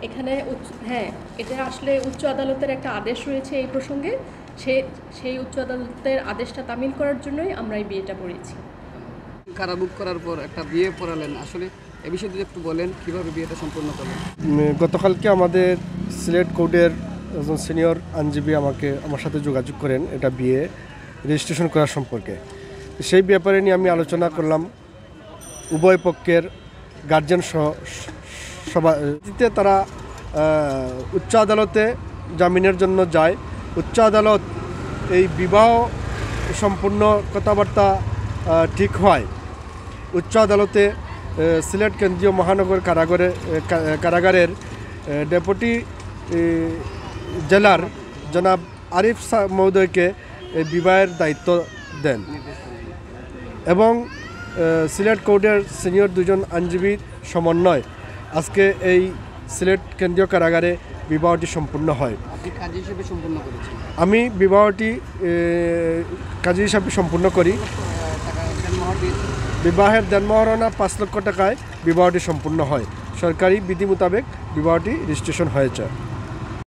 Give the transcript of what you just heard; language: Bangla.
এখানে হ্যাঁ, এটা আসলে উচ্চ আদালতের একটা আদেশ রয়েছে এই প্রসঙ্গে। সেই উচ্চ আদালতের আদেশটা তামিল করার জন্যই আমরা এই বিয়েটা পড়িয়েছি। কারাভোগ করার পর একটা বিয়ে পড়ালেন, আসলে এ বিষয়ে যদি একটু বলেন কীভাবে বিয়েটা সম্পূর্ণ করলেন? গতকালকে আমাদের সিলেট কোর্টের একজন সিনিয়র আইনজীবী আমার সাথে যোগাযোগ করেন এটা বিয়ে রেজিস্ট্রেশন করার সম্পর্কে। সেই ব্যাপারে নিয়ে আমি আলোচনা করলাম উভয় পক্ষের গার্জিয়ান সভাতে তারা উচ্চ আদালতে জামিনের জন্য যায়। উচ্চ আদালত এই বিবাহ সম্পূর্ণ কথাবার্তা ঠিক হয়। উচ্চ আদালতে সিলেট কেন্দ্রীয় মহানগর কারাগারের ডেপুটি জেলার জনাব আরিফ মহোদয়কে বিবাহের দায়িত্ব দেন এবং সিলেট কোর্টের সিনিয়র দুজন আইনজীবীর সমন্বয় আজকে এই সিলেট কেন্দ্রীয় কারাগারে বিবাহটি সম্পূর্ণ হয়। কাজী হিসেবে সম্পূর্ণ করেছেন? আমি বিবাহটি কাজী হিসাবে সম্পূর্ণ করি। বিবাহের দেনমোহরণা 5 লক্ষ টাকায় বিবাহটি সম্পূর্ণ হয়। সরকারি বিধি মোতাবেক বিবাহটি রেজিস্ট্রেশন হয়েছে।